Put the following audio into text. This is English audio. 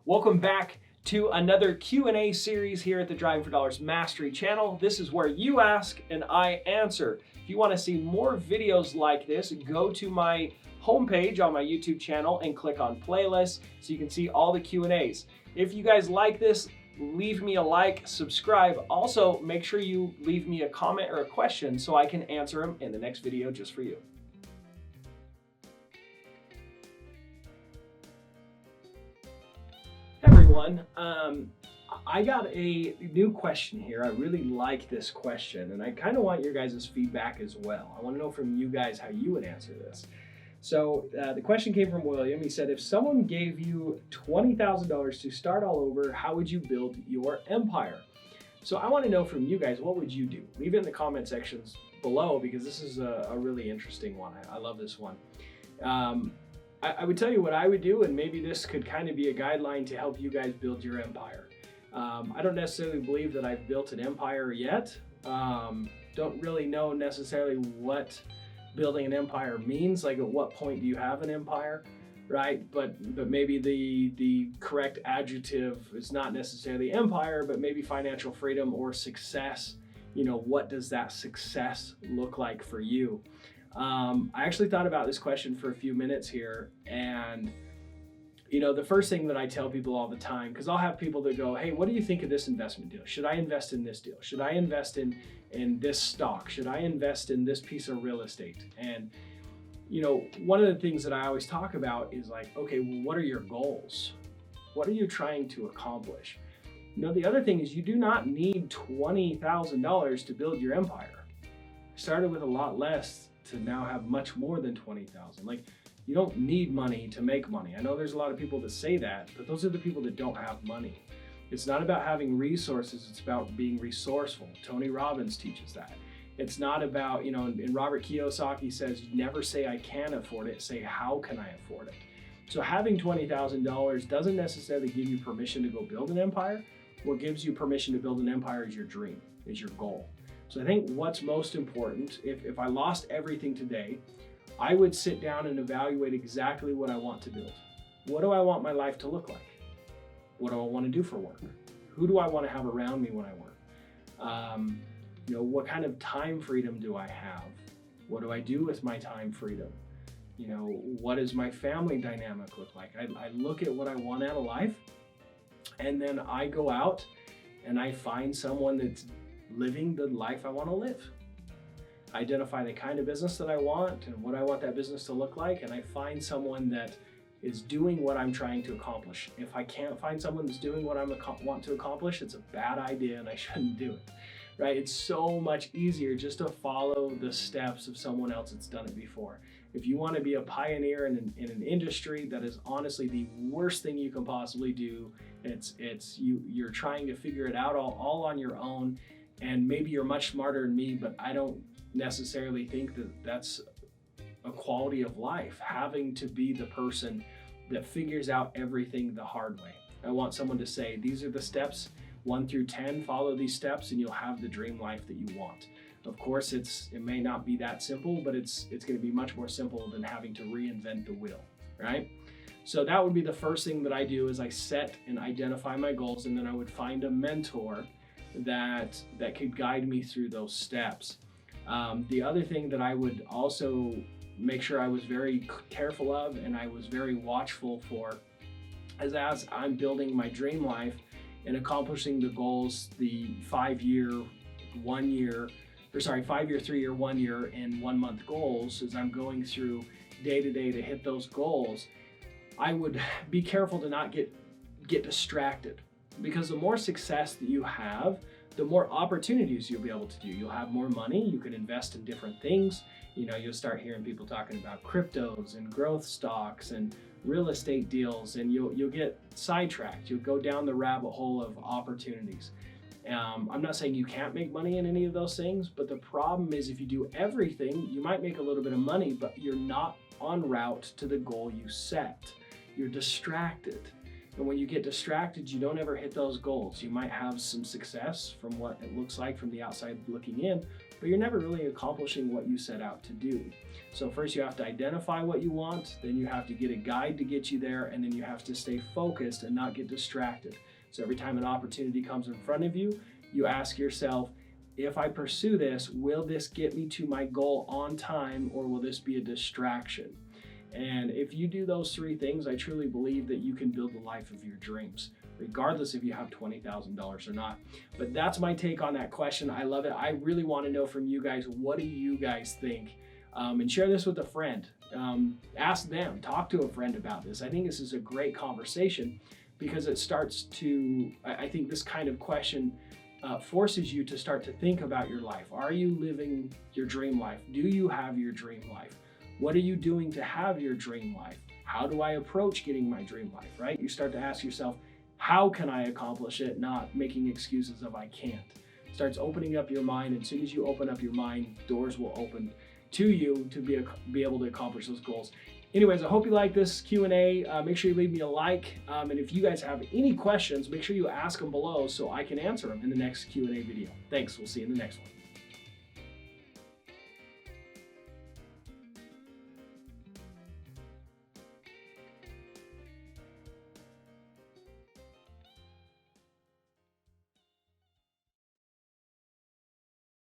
Welcome back to another Q&A series here at the Driving for Dollars Mastery channel. This is where you ask and I answer. If you want to see more videos like this, go to my homepage on my YouTube channel and click on playlists so you can see all the Q&As. If you guys like this, leave me a like, subscribe. Also, make sure you leave me a comment or a question so I can answer them in the next video just for you. Everyone, I got a new question here. I really like this question, and I kind of want your guys' feedback as well. I want to know from you guys how you would answer this. So the question came from William. He said, if someone gave you $20,000 to start all over, how would you build your empire? So I want to know from you guys, what would you do? Leave it in the comment sections below because this is a really interesting one. I love this one. I would tell you what I would do, and maybe this could kind of be a guideline to help you guys build your empire. I don't necessarily believe that I've built an empire yet. Don't really know necessarily what building an empire means, like at what point do you have an empire, right? But maybe the correct adjective is not necessarily empire, but maybe financial freedom or success. You know, what does that success look like for you? I actually thought about this question for a few minutes here, and you know, the first thing that I tell people all the time, because I'll have people that go, hey, what do you think of this investment deal? Should I invest in this deal? Should I invest in this stock? Should I invest in this piece of real estate? And you know, one of the things that I always talk about is like, okay, well, what are your goals? What are you trying to accomplish? You know, the other thing is you do not need $20,000 to build your empire. I started with a lot less to now have much more than 20,000. Like, you don't need money to make money. I know there's a lot of people that say that, but those are the people that don't have money. It's not about having resources, it's about being resourceful. Tony Robbins teaches that. It's not about, you know, and Robert Kiyosaki says, never say I can afford it, say how can I afford it? So having $20,000 doesn't necessarily give you permission to go build an empire. What gives you permission to build an empire is your dream, is your goal. So I think what's most important, if I lost everything today, I would sit down and evaluate exactly what I want to build. What do I want my life to look like? What do I want to do for work? Who do I want to have around me when I work? You know, what kind of time freedom do I have? What do I do with my time freedom? You know, what does my family dynamic look like? I look at what I want out of life, and then I go out and I find someone that's living the life I want to live. Identify the kind of business that I want and what I want that business to look like, and I find someone that is doing what I'm trying to accomplish. If I can't find someone that's doing what I want to accomplish, it's a bad idea and I shouldn't do it, right? It's so much easier just to follow the steps of someone else that's done it before. If you want to be a pioneer in an industry that is honestly the worst thing you can possibly do, you're trying to figure it out all on your own, and maybe you're much smarter than me, but I don't necessarily think that that's a quality of life, having to be the person that figures out everything the hard way. I want someone to say, these are the steps, 1 through 10, follow these steps and you'll have the dream life that you want. Of course, it may not be that simple, but it's going to be much more simple than having to reinvent the wheel, right? So that would be the first thing that I do, is I set and identify my goals, and then I would find a mentor that could guide me through those steps. The other thing that I would also make sure I was very careful of and I was very watchful for is, as I'm building my dream life and accomplishing the goals, the 5-year, 3-year, 1 year, and 1 month goals, as I'm going through day to day to hit those goals, I would be careful to not get distracted. Because the more success that you have, the more opportunities you'll be able to do. You'll have more money, you can invest in different things. You know, you'll start hearing people talking about cryptos and growth stocks and real estate deals, and you'll get sidetracked. You'll go down the rabbit hole of opportunities. I'm not saying you can't make money in any of those things, but the problem is if you do everything, you might make a little bit of money, but you're not en route to the goal you set. You're distracted. And when you get distracted, you don't ever hit those goals. You might have some success from what it looks like from the outside looking in, but you're never really accomplishing what you set out to do. So first you have to identify what you want, then you have to get a guide to get you there, and then you have to stay focused and not get distracted. So every time an opportunity comes in front of you, you ask yourself, if I pursue this, will this get me to my goal on time, or will this be a distraction? And if you do those three things, I truly believe that you can build the life of your dreams, regardless if you have $20,000 or not. But that's my take on that question. I love it. I really want to know from you guys, what do you guys think? And share this with a friend. Ask them, talk to a friend about this. I think this is a great conversation because it starts to, I think this kind of question forces you to start to think about your life. Are you living your dream life? Do you have your dream life? What are you doing to have your dream life? How do I approach getting my dream life, right? You start to ask yourself, how can I accomplish it? Not making excuses of I can't. It starts opening up your mind. As soon as you open up your mind, doors will open to you to be able to accomplish those goals. Anyways, I hope you like this Q&A. Make sure you leave me a like. And if you guys have any questions, make sure you ask them below so I can answer them in the next Q&A video. Thanks. We'll see you in the next one.